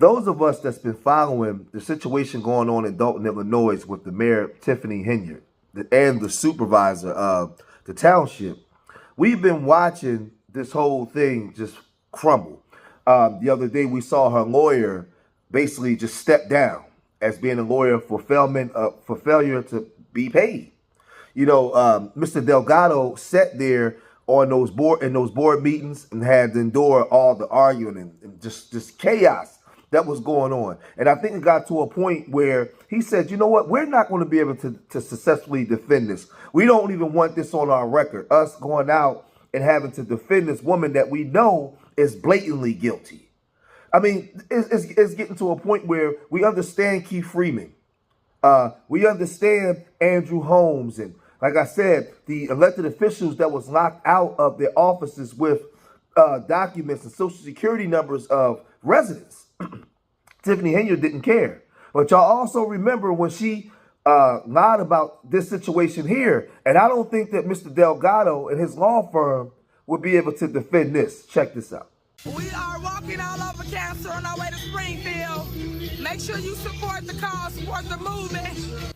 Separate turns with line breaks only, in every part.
those of us that's been following the situation going on in Dalton, Illinois with the mayor, Tiffany Henyard, and the supervisor of the township, we've been watching this whole thing just crumble. The other day, we saw her lawyer basically just step down as being a lawyer for failure to be paid. You know, Mr. Delgado sat there on those board meetings and had to endure all the arguing and just chaos that was going on. And I think it got to a point where he said, you know what, we're not going to be able to successfully defend this. We don't even want this on our record, us going out and having to defend this woman that we know is blatantly guilty. I mean, it's getting to a point where we understand Keith Freeman. We understand Andrew Holmes. And like I said, the elected officials that was locked out of their offices with documents and social security numbers of residents. Tiffany Henyard didn't care. But y'all also remember when she lied about this situation here. And I don't think that Mr. Delgado and his law firm would be able to defend this. Check this out.
We are walking all over cancer on our way to Springfield. Make sure you support the cause, support the movement.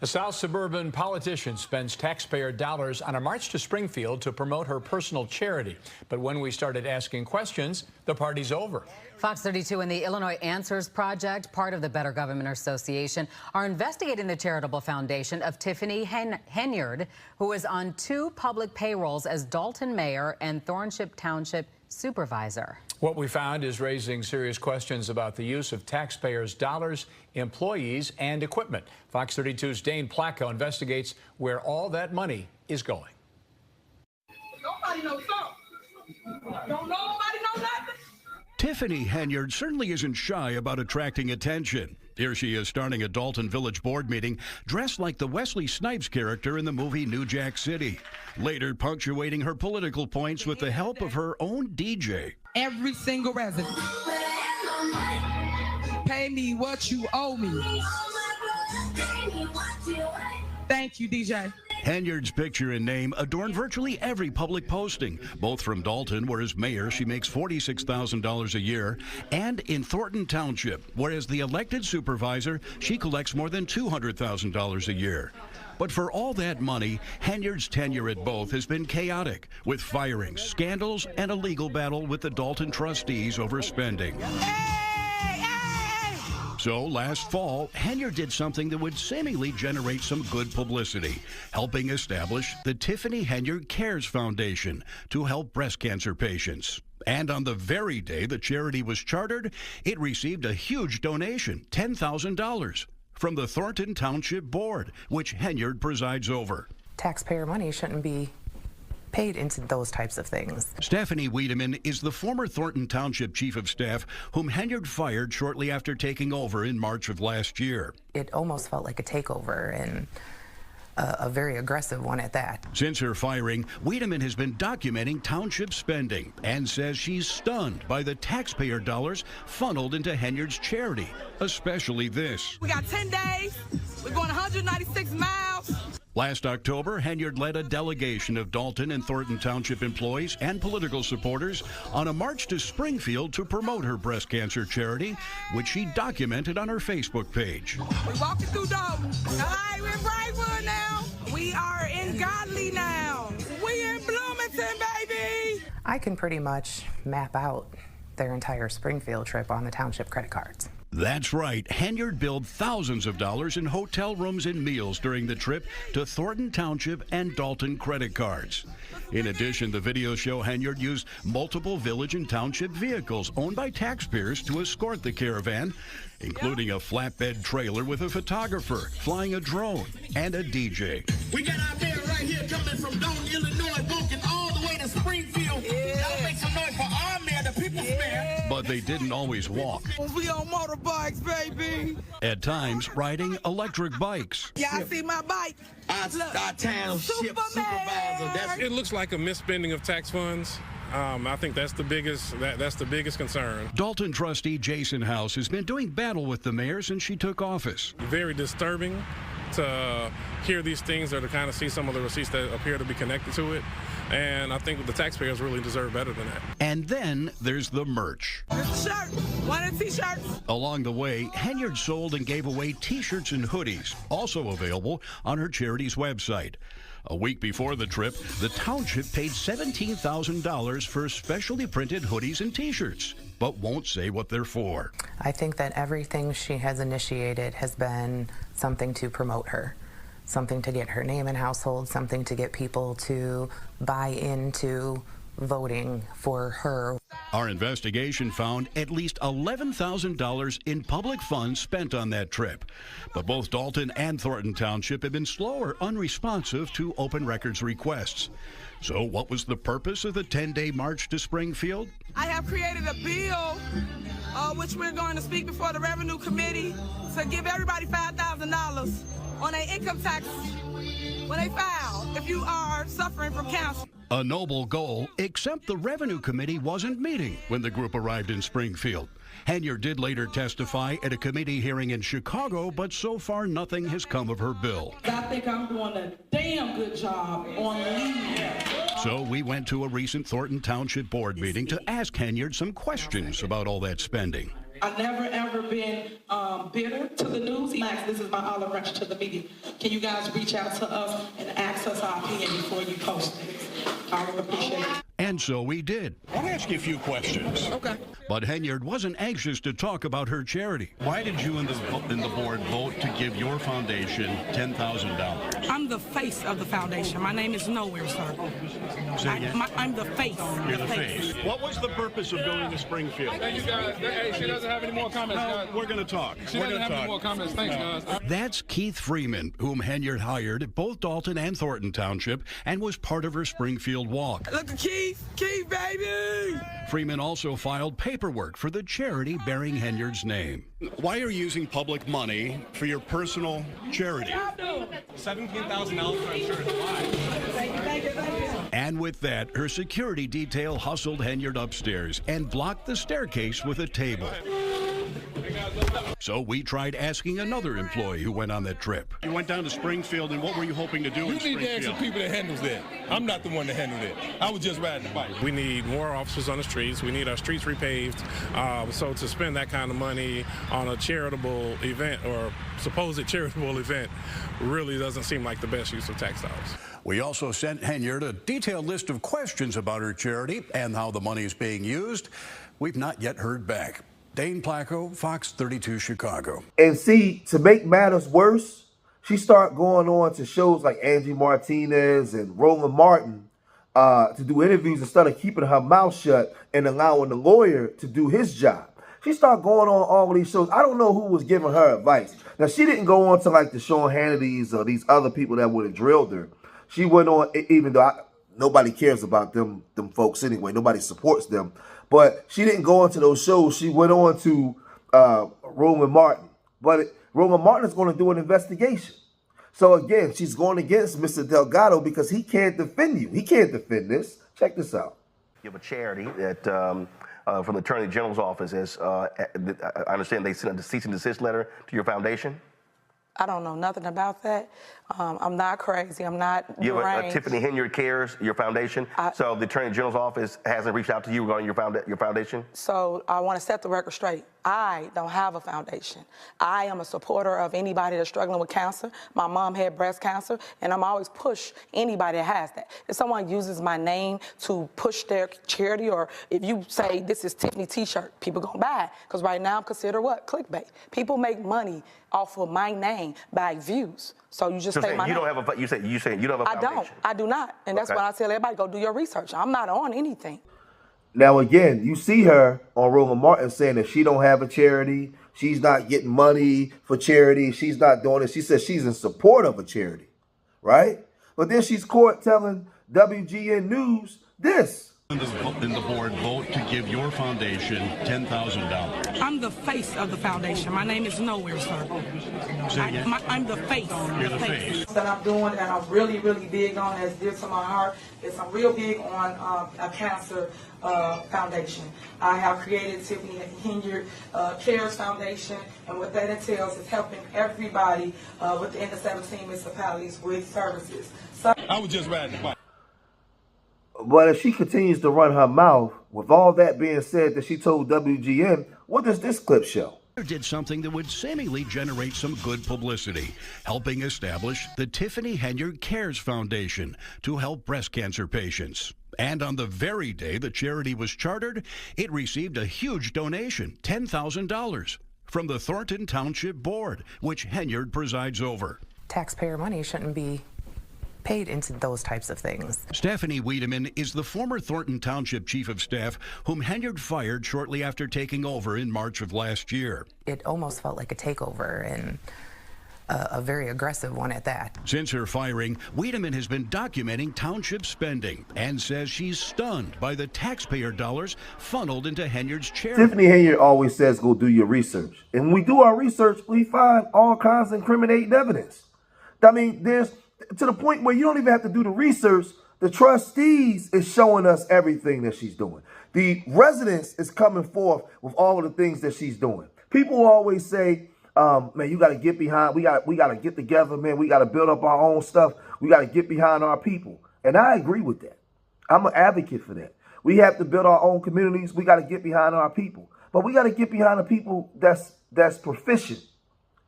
A South suburban politician spends taxpayer dollars on a march to Springfield to promote her personal charity. But when we started asking questions, the party's over.
Fox 32 and the Illinois Answers Project, part of the Better Government Association, are investigating the charitable foundation of Tiffany Henyard, who is on 2 public payrolls as Dalton mayor and Thornship Township supervisor.
What we found is raising serious questions about the use of taxpayers' dollars, employees, and equipment. Fox 32's Dane Placco investigates where all that money is going.
Nobody knows something. Don't nobody know nothing.
Tiffany Henyard certainly isn't shy about attracting attention. Here she is starting a Dalton Village board meeting dressed like the Wesley Snipes character in the movie New Jack City, later punctuating her political points with the help of her own DJ.
Every single resident. Pay me what you owe me. Thank you, DJ.
Henyard's picture and name adorn virtually every public posting, both from Dalton, where as mayor she makes $46,000 a year, and in Thornton Township, where as the elected supervisor she collects more than $200,000 a year. But for all that money, Henyard's tenure at both has been chaotic, with firings, scandals, and a legal battle with the Dalton trustees over spending. So last fall, Henyard did something that would seemingly generate some good publicity, helping establish the Tiffany Henyard Cares Foundation to help breast cancer patients. And on the very day the charity was chartered, it received a huge donation, $10,000, from the Thornton Township Board, which Henyard presides over.
Taxpayer money shouldn't be paid into those types of things.
Stephanie Wiedemann is the former Thornton Township Chief of Staff whom Henyard fired shortly after taking over in March of last year.
It almost felt like a takeover, and a very aggressive one at that.
Since her firing, Wiedemann has been documenting township spending and says she's stunned by the taxpayer dollars funneled into Henyard's charity, especially this.
We got 10 days. We're going 196 miles.
Last October, Henyard led a delegation of Dalton and Thornton Township employees and political supporters on a march to Springfield to promote her breast cancer charity, which she documented on her Facebook page.
We're walking through Dalton. All right, we're in Brightwood now. We are in Godly now. We in Bloomington, baby.
I can pretty much map out their entire Springfield trip on the township credit cards.
That's right. Henyard billed thousands of dollars in hotel rooms and meals during the trip to Thornton Township and Dalton credit cards. In addition, the videos show Henyard used multiple village and township vehicles owned by taxpayers to escort the caravan, including a flatbed trailer with a photographer, flying a drone, and a DJ.
We got our mayor right here coming from Dalton, Illinois, walking all the way to Springfield. Y'all make some noise for our mayor, the people's mayor.
But they didn't always walk.
We on motorbikes, baby.
At times, riding electric bikes.
Y'all see my bike?
Our township supervisor.
It looks like a misspending of tax funds. I think that's the biggest concern.
Dalton trustee Jason House has been doing battle with the mayor since she took office.
Very disturbing to hear these things or to kind of see some of the receipts that appear to be connected to it. and I think the taxpayers really deserve better than that.
And then there's the merch.
This shirt, one of the t-shirts.
Along the way, Henyard sold and gave away T-shirts and hoodies, also available on her charity's website. A week before the trip, the township paid $17,000 for specially printed hoodies and T-shirts, but won't say what they're for.
I think that everything she has initiated has been something to promote her, something to get her name in household, something to get people to buy into voting for her.
Our investigation found at least $11,000 in public funds spent on that trip. But both Dalton and Thornton Township have been slow or unresponsive to open records requests. So what was the purpose of the 10-day march to Springfield?
I have created a bill, which we're going to speak before the Revenue Committee, to give everybody $5,000 on their income tax when they file, if you are suffering from cancer.
A noble goal, except the Revenue Committee wasn't meeting when the group arrived in Springfield. Henyard did later testify at a committee hearing in Chicago, but so far nothing has come of her bill.
I think I'm doing a damn good job on leave.
So we went to a recent Thornton Township Board meeting to ask Henyard some questions about all that spending.
I've never ever been bitter to the news. This is my olive branch to the media. Can you guys reach out to us and ask us our opinion before you post things? I would appreciate it.
And so we did.
I want to ask you a few questions.
Okay.
But Henyard wasn't anxious to talk about her charity.
Why did you and the board vote to give your foundation $10,000?
I'm the face of the foundation. My name is Nowhere, sir.
Say again?
I'm the face.
You're the face. What was the purpose of going to Springfield?
Hey, you guys. Hey, she doesn't have any more comments, guys.
We're going to talk.
She doesn't have any more comments. Thanks, guys.
That's Keith Freeman, whom Henyard hired at both Dalton and Thornton Township and was part of her Springfield walk.
Look at Keith, baby!
Freeman also filed paperwork for the charity bearing Henyard's name.
Why are you using public money for your personal charity?
$17,000 for insurance. Why?
Thank you.
And with that, her security detail hustled Henyard upstairs and blocked the staircase with a table. So we tried asking another employee who went on that trip.
You went down to Springfield, and what were you hoping to do in Springfield?
You need to ask the people that handles that. I'm not the one that handled it. I was just riding the bike.
We need more officers on the streets. We need our streets repaved. So to spend that kind of money on a charitable event or supposed charitable event really doesn't seem like the best use of tax dollars.
We also sent Henyard a detailed list of questions about her charity and how the money is being used. We've not yet heard back. Dane Placco, Fox 32 Chicago.
And see, to make matters worse, she started going on to shows like Angie Martinez and Roland Martin to do interviews instead of keeping her mouth shut and allowing the lawyer to do his job. She started going on all of these shows. I don't know who was giving her advice. Now, she didn't go on to like the Sean Hannity's or these other people that would have drilled her. She went on, even though nobody cares about them folks anyway. Nobody supports them. But she didn't go into those shows. She went on to Roland Martin. But Roland Martin is going to do an investigation. So again, she's going against Mr. Delgado because he can't defend you. He can't defend this. Check this out.
You have a charity that from the Attorney General's office. I understand they sent a cease and desist letter to your foundation.
I don't know nothing about that. I'm not crazy. I'm not
You have
deranged.
Tiffany Henyard Cares, your foundation. So the Attorney General's office hasn't reached out to you regarding your foundation?
So I want to set the record straight. I don't have a foundation. I am a supporter of anybody that's struggling with cancer. My mom had breast cancer, and I'm always push anybody that has that. If someone uses my name to push their charity, or if you say this is Tiffany T-shirt, people gonna buy it. Because right now I'm considered what? Clickbait. People make money off of my name by views. So you just take my name.
You say you don't have a foundation.
I do not. And that's why I tell everybody, go do your research. I'm not on anything.
Now, again, you see her on Roland Martin saying that she don't have a charity. She's not getting money for charity. She's not doing it. She says she's in support of a charity, right? But then she's caught telling WGN News this.
And the board vote to give your foundation $10,000.
I'm the face of the foundation. My name is Nowhere, sir.
Say again?
I'm the face.
You're the face.
That I'm doing and I'm really, really big on, as dear to my heart, is I'm real big on a cancer foundation. I have created Tiffany Henyard Cares Foundation, and what that entails is helping everybody within the 17 municipalities with services. So
I was just riding the bike.
But if she continues to run her mouth, with all that being said that she told WGN, what does this clip show?
Did something that would seemingly generate some good publicity, helping establish the Tiffany Henyard Cares Foundation to help breast cancer patients. And on the very day the charity was chartered, it received a huge donation, $10,000, from the Thornton Township Board, which Henyard presides over.
Taxpayer money shouldn't be paid into those types of things.
Stephanie Wiedemann is the former Thornton Township Chief of Staff whom Henyard fired shortly after taking over in March of last year.
It almost felt like a takeover, and a very aggressive one at that.
Since her firing, Wiedemann has been documenting township spending and says she's stunned by the taxpayer dollars funneled into Henyard's charity.
Tiffany Henyard always says go do your research. And when we do our research, we find all kinds of incriminating evidence. I mean, there's to the point where you don't even have to do the research. The trustees is showing us everything that she's doing. The residents is coming forth with all of the things that she's doing. People always say, man, you got to get behind. We got to get together, man. We got to build up our own stuff. We got to get behind our people. And I agree with that. I'm an advocate for that. We have to build our own communities. We got to get behind our people. But we got to get behind the people that's proficient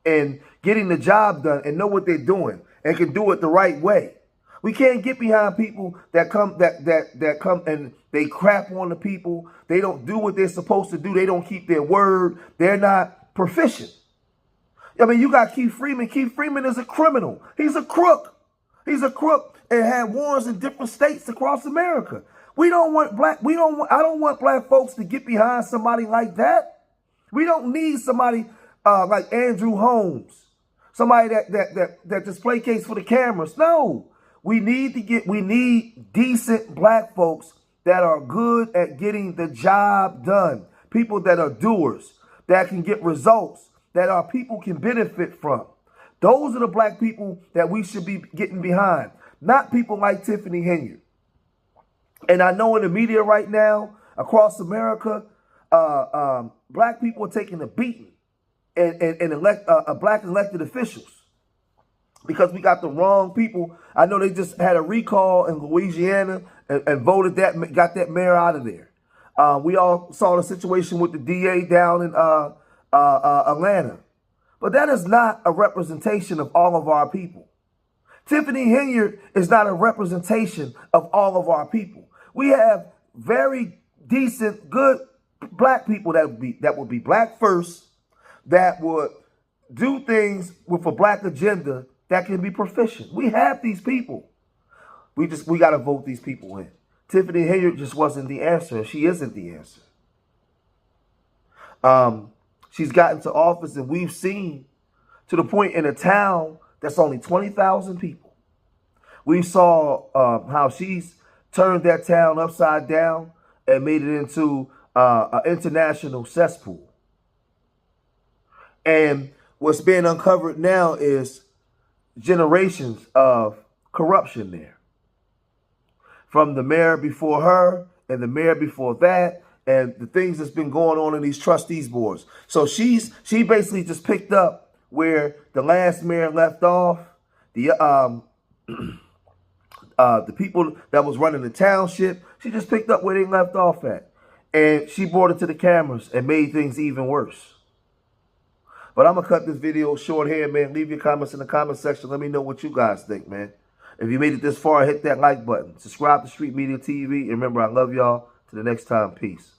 in getting the job done and know what they're doing and can do it the right way. We can't get behind people that come and they crap on the people. They don't do what they're supposed to do. They don't keep their word. They're not proficient. I mean, you got Keith Freeman. Keith Freeman is a criminal. He's a crook. He's a crook and had wars in different states across America. I don't want black folks to get behind somebody like that. We don't need somebody like Andrew Holmes, somebody that just placates for the cameras. No, we need decent black folks that are good at getting the job done. People that are doers, that can get results, that our people can benefit from. Those are the black people that we should be getting behind, not people like Tiffany Henyard. And I know in the media right now, across America, black people are taking a beating and black elected officials because we got the wrong people. I know they just had a recall in Louisiana and got that mayor out of there. We all saw the situation with the DA down in Atlanta. But that is not a representation of all of our people. Tiffany Henyard is not a representation of all of our people. We have very decent, good black people that would be black first, that would do things with a black agenda that can be proficient. We have these people. We got to vote these people in. Tiffany Henyard just wasn't the answer. She isn't the answer. She's gotten to office, and we've seen to the point in a town that's only 20,000 people. We saw how she's turned that town upside down and made it into an international cesspool. And what's being uncovered now is generations of corruption there. From the mayor before her and the mayor before that, and the things that's been going on in these trustees boards. So she basically just picked up where the last mayor left off. The people that was running the township, she just picked up where they left off at. And she brought it to the cameras and made things even worse. But I'm going to cut this video short here, man. Leave your comments in the comment section. Let me know what you guys think, man. If you made it this far, hit that like button. Subscribe to Street Media TV. And remember, I love y'all. Till the next time, peace.